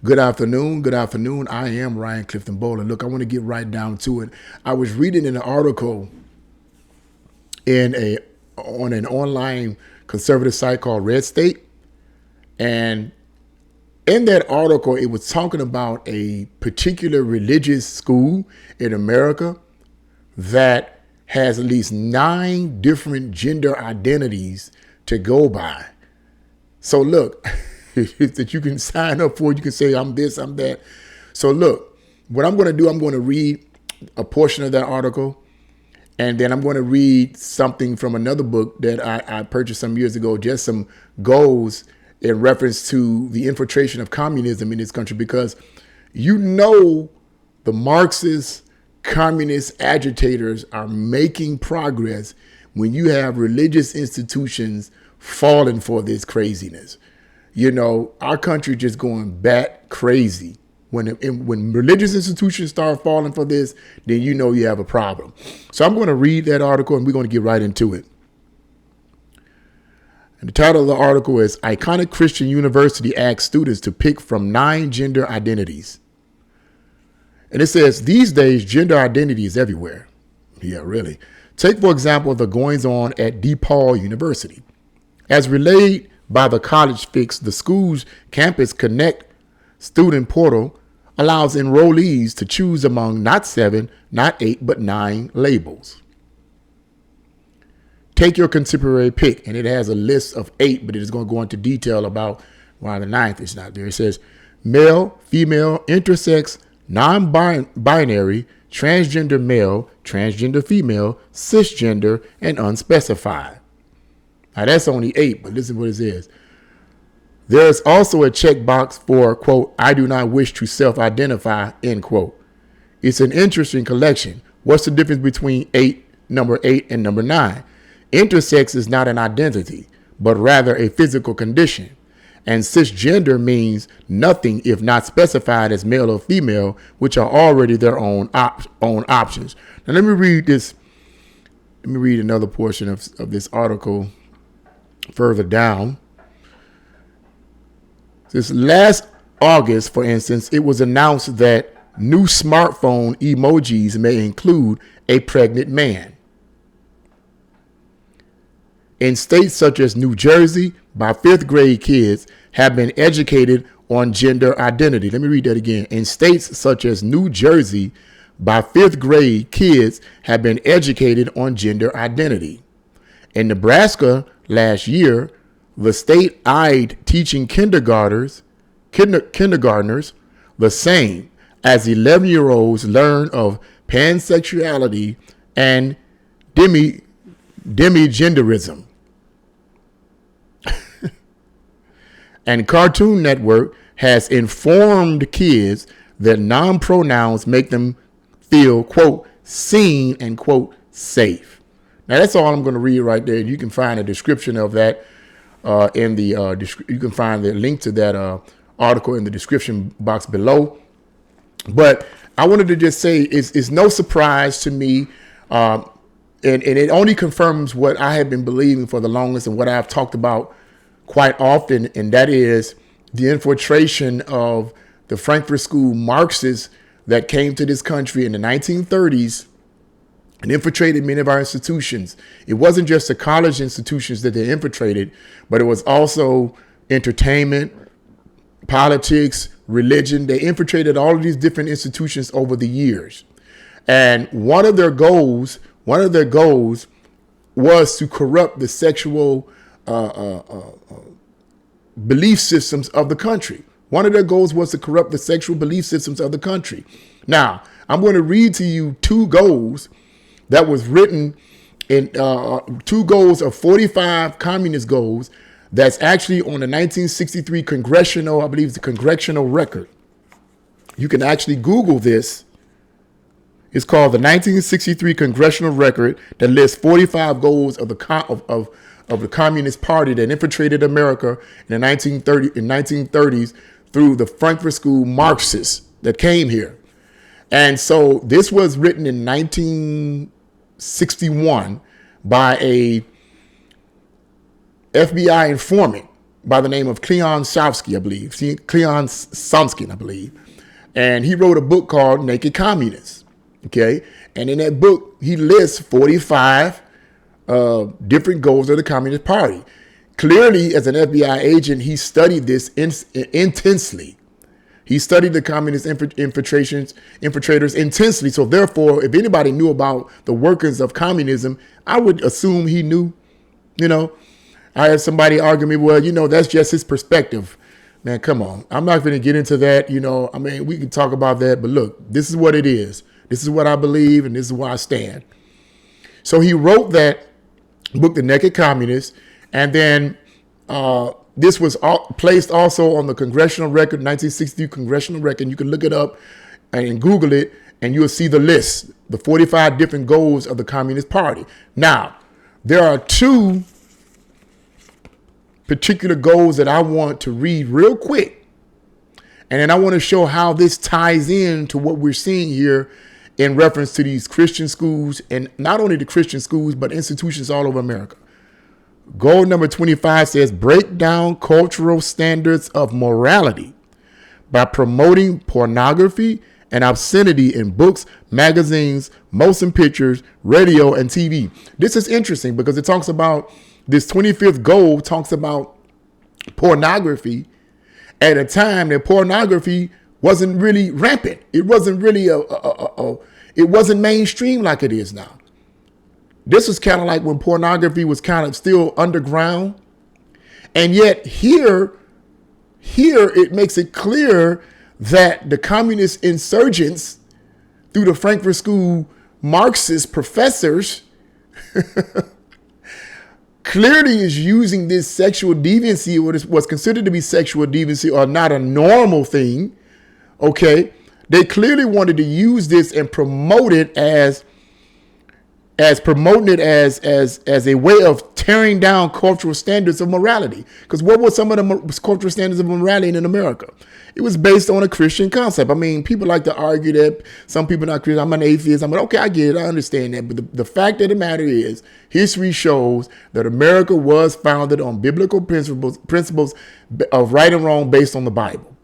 Good afternoon. Good afternoon. I am Ryan Clifton Bowler. Look, I want to get right down to it. I was reading an article in a on an online conservative site called Red State, and in that article, it was talking about a particular religious school in America that has at least 9 different gender identities to go by. So look, that you can sign up for. You can say, I'm this, I'm that. So look, what I'm going to do, I'm going to read a portion of that article, and then I'm going to read something from another book that I purchased some years ago, just some goals in reference to the infiltration of communism in this country, because the Marxist communist agitators are making progress when you have religious institutions falling for this craziness. Our country just going bat crazy. When religious institutions start falling for this, then you have a problem. So I'm going to read that article and we're going to get right into it. And the title of the article is Iconic Christian University Asks Students to Pick from 9 Gender Identities. And it says, these days, gender identity is everywhere. Yeah, really. Take, for example, the goings on at DePaul University. As relayed by the College Fix, the school's Campus Connect student portal allows enrollees to choose among not 7, not 8, but 9 labels. Take your contemporary pick, and it has a list of 8, but it is going to go into detail about why the 9th is not there. It says male, female, intersex, non-binary, transgender male, transgender female, cisgender, and unspecified. Now that's only 8, but listen what it says. There is also a checkbox for, quote, I do not wish to self-identify, end quote. It's an interesting collection. What's the difference between number 8 and number 9? Intersex is not an identity, but rather a physical condition. And cisgender means nothing if not specified as male or female, which are already their own options. Now let me read this. Let me read another portion of this article further down. This last August, for instance, it was announced that new smartphone emojis may include a pregnant man. In states such as New Jersey, by 5th grade kids have been educated on gender identity. Let me read that again. In states such as New Jersey, by 5th grade kids have been educated on gender identity. In Nebraska last year, the state eyed teaching kindergartners the same as 11-year-olds learn of pansexuality and demigenderism. And Cartoon Network has informed kids that non-pronouns make them feel, quote, seen and, quote, safe. Now, that's all I'm going to read right there. You can find a description of that you can find the link to that article in the description box below. But I wanted to just say it's no surprise to me, and it only confirms what I have been believing for the longest and what I've talked about quite often, and that is the infiltration of the Frankfurt School Marxists that came to this country in the 1930s and infiltrated many of our institutions. It wasn't just the college institutions that they infiltrated, but it was also entertainment, politics, religion. They infiltrated all of these different institutions over the years. And one of their goals was to corrupt the sexual belief systems of the country. One of their goals was to corrupt the sexual belief systems of the country. Now, I'm going to read to you 2 goals that was written in 2 goals of 45 communist goals that's actually on the 1963 congressional, I believe it's the congressional record. You can actually Google this. It's called the 1963 congressional record that lists 45 goals of the Communist Party that infiltrated America in the 1930s through the Frankfurt School Marxists that came here. And so this was written in 1961 by a FBI informant by the name of Cleon Somsky, I believe. Cleon Somsky, I believe. And he wrote a book called Naked Communists. Okay. And in that book, he lists 45 different goals of the Communist Party. Clearly, as an FBI agent, he studied this intensely. He studied the communist infiltrators intensely. So therefore, if anybody knew about the workings of communism, I would assume he knew. You know, I had somebody argue me, well, that's just his perspective. Man, come on. I'm not going to get into that. I mean, we can talk about that, but look, this is what it is. This is what I believe, and this is where I stand. So he wrote that book, The Naked Communists, and then this was placed also on the congressional record, 1962 congressional record. You can look it up and Google it, and you'll see the list, the 45 different goals of the Communist Party. Now, there are two particular goals that I want to read real quick. And then I want to show how this ties in to what we're seeing here in reference to these Christian schools, and not only the Christian schools, but institutions all over America. Goal number 25 says, break down cultural standards of morality by promoting pornography and obscenity in books, magazines, motion pictures, radio, and TV. This is interesting because it talks about this 25th goal talks about pornography at a time that pornography wasn't really rampant. It wasn't really it wasn't mainstream like it is now. This was kind of like when pornography was kind of still underground. And yet here it makes it clear that the communist insurgents, through the Frankfurt School Marxist professors, clearly is using this sexual deviancy, what is what's considered to be sexual deviancy, or not a normal thing. Okay. They clearly wanted to use this and promote it as promoting it as a way of tearing down cultural standards of morality. Because what were some of the cultural standards of morality in America? It was based on a Christian concept. I mean, people like to argue that some people are not Christian. I'm an atheist. I'm like, okay, I get it. I understand that. But the fact of the matter is, history shows that America was founded on biblical principles of right and wrong based on the Bible.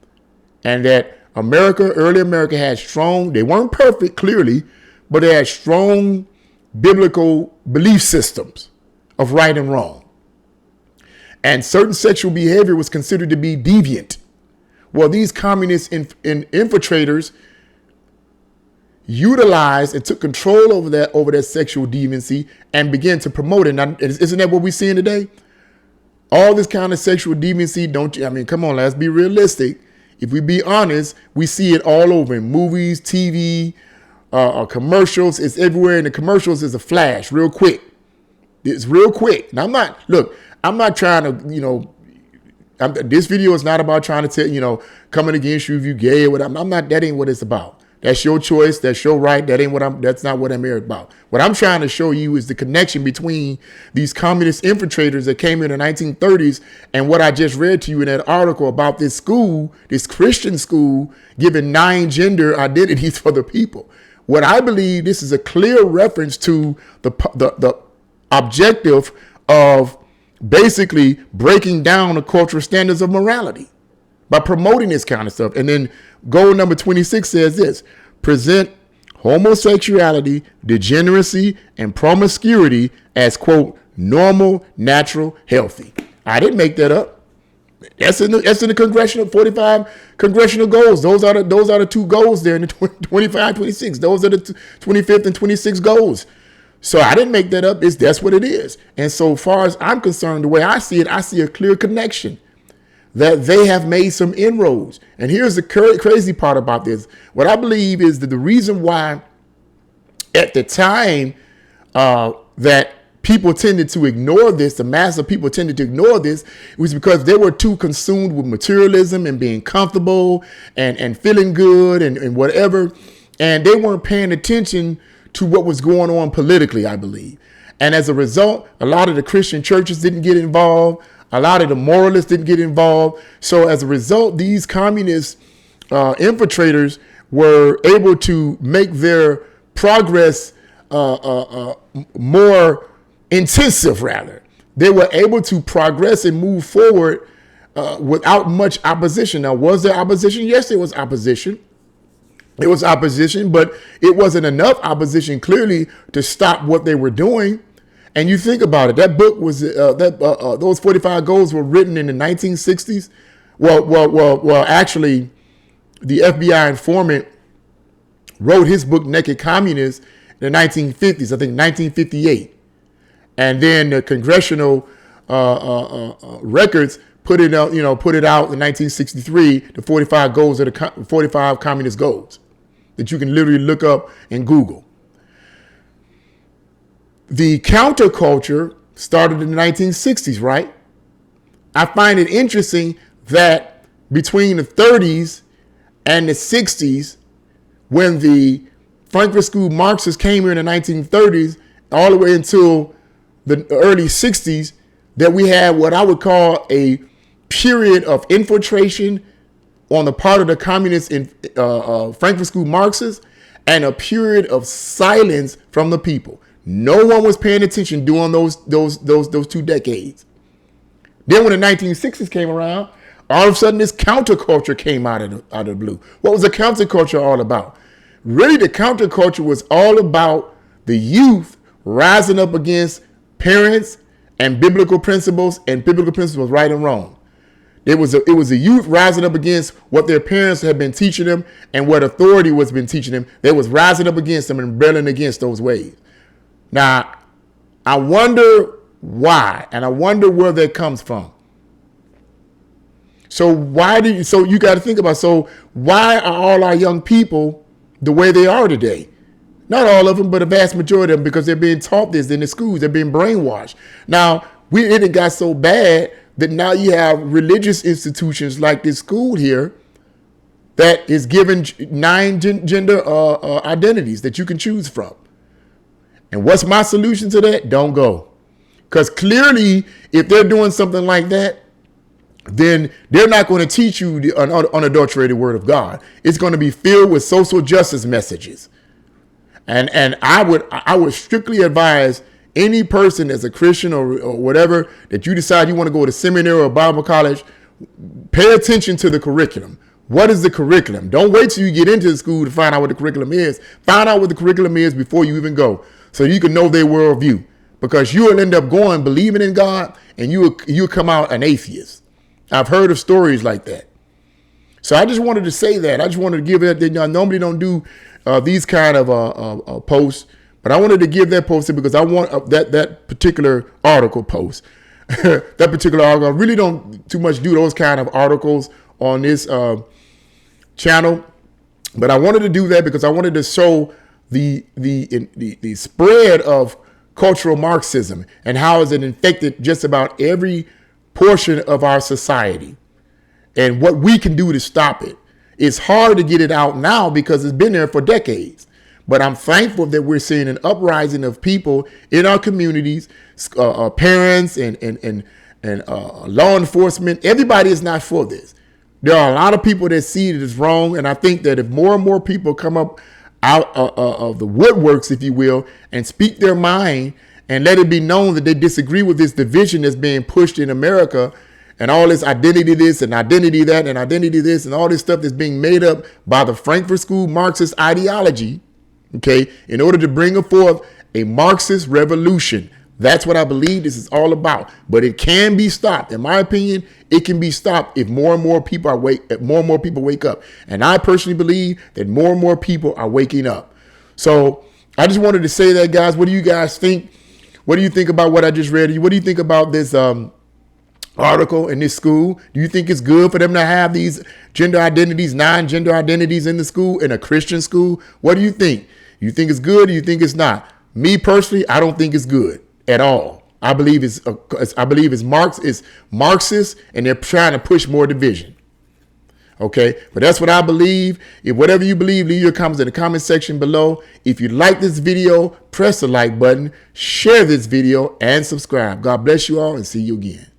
And that early America had strong, they weren't perfect, clearly, but they had strong biblical belief systems of right and wrong. And certain sexual behavior was considered to be deviant. Well, these communist infiltrators utilized and took control over that sexual deviancy and began to promote it. Now, isn't that what we're seeing today? All this kind of sexual deviancy, come on, let's be realistic. If we be honest, we see it all over in movies, TV, commercials. It's everywhere. And the commercials is a flash real quick. It's real quick. Now, I'm not trying to, this video is not about trying to tell, coming against you if you gay or whatever. That ain't what it's about. That's your choice. That's your right. That's not what I'm here about. What I'm trying to show you is the connection between these communist infiltrators that came in the 1930s and what I just read to you in that article about this school, this Christian school, giving 9 gender identities for the people. What I believe, this is a clear reference to the objective of basically breaking down the cultural standards of morality by promoting this kind of stuff. And then goal number 26 says this: present homosexuality, degeneracy, and promiscuity as, quote, normal, natural, healthy. I didn't make that up. That's in the congressional 45 congressional goals. Those are the 2 goals there in the 25, 26. Those are the 25th and 26 goals. So I didn't make that up. That's what it is. And so far as I'm concerned, the way I see it, I see a clear connection that they have made some inroads. And here's the crazy part about this. What I believe is that the reason why at the time that people tended to ignore this, the mass of people tended to ignore this, was because they were too consumed with materialism and being comfortable and feeling good and whatever. And they weren't paying attention to what was going on politically, I believe. And as a result, a lot of the Christian churches didn't get involved. A lot of the moralists didn't get involved. So as a result, these communist infiltrators were able to make their progress more intensive, rather. They were able to progress and move forward without much opposition. Now, was there opposition? Yes, there was opposition. It was opposition, but it wasn't enough opposition clearly to stop what they were doing. And you think about it, that book was those 45 goals were written in the 1960s. Well, actually, the FBI informant wrote his book Naked Communists in the 1950s, I think 1958. And then the congressional records put it out in 1963, the 45 goals of the 45 communist goals that you can literally look up and Google. The counterculture started in the 1960s, right? I find it interesting that between the 30s and the 60s, when the Frankfurt School Marxists came here in the 1930s, all the way until the early 60s, that we had what I would call a period of infiltration on the part of the communists in Frankfurt School Marxists, and a period of silence from the people. No one was paying attention during those 2 decades. Then when the 1960s came around, all of a sudden this counterculture came out of the blue. What was the counterculture all about? Really, the counterculture was all about the youth rising up against parents and biblical principles right and wrong. It was a youth rising up against what their parents had been teaching them and what authority was been teaching them. They was rising up against them and rebelling against those ways. Now, I wonder why, and I wonder where that comes from. So you got to think about, why are all our young people the way they are today? Not all of them, but a vast majority of them, because they're being taught this in the schools. They're being brainwashed. Now, it got so bad that now you have religious institutions like this school here that is given 9 gender identities that you can choose from. And what's my solution to that? Don't go. Because clearly, if they're doing something like that, then they're not going to teach you the unadulterated word of God. It's going to be filled with social justice messages. And I would strictly advise any person as a Christian or whatever that you decide you want to go to seminary or Bible college, pay attention to the curriculum. What is the curriculum? Don't wait till you get into the school to find out what the curriculum is. Find out what the curriculum is before you even go, so you can know their worldview. Because you will end up going believing in God, and you'll come out an atheist. I've heard of stories like that. So I just wanted to say that. I just wanted to give it. I normally don't do these kind of posts, but I wanted to give that post because I want that particular article post. That particular article. I really don't too much do those kind of articles on this channel, but I wanted to do that because I wanted to show the spread of cultural Marxism and how has it infected just about every portion of our society and what we can do to stop it. It's hard to get it out now because it's been there for decades. But I'm thankful that we're seeing an uprising of people in our communities, parents and law enforcement. Everybody is not for this. There are a lot of people that see it as wrong. And I think that if more and more people come up out of the woodworks, if you will, and speak their mind and let it be known that they disagree with this division that's being pushed in America and all this identity this and identity that and identity this and all this stuff that's being made up by the Frankfurt School Marxist ideology, okay, in order to bring forth a Marxist revolution. That's what I believe this is all about. But it can be stopped. In my opinion, it can be stopped if more and more people wake up. And I personally believe that more and more people are waking up. So I just wanted to say that, guys. What do you guys think? What do you think about what I just read? What do you think about this article in this school? Do you think it's good for them to have these gender identities, 9 gender identities in the school, in a Christian school? What do you think? You think it's good or you think it's not? Me personally, I don't think it's good at all. I believe it's Marxist, and they're trying to push more division. Okay, but that's what I believe. If whatever you believe, leave your comments in the comment section below. If you like this video, press the like button, share this video, and subscribe. God bless you all, and see you again.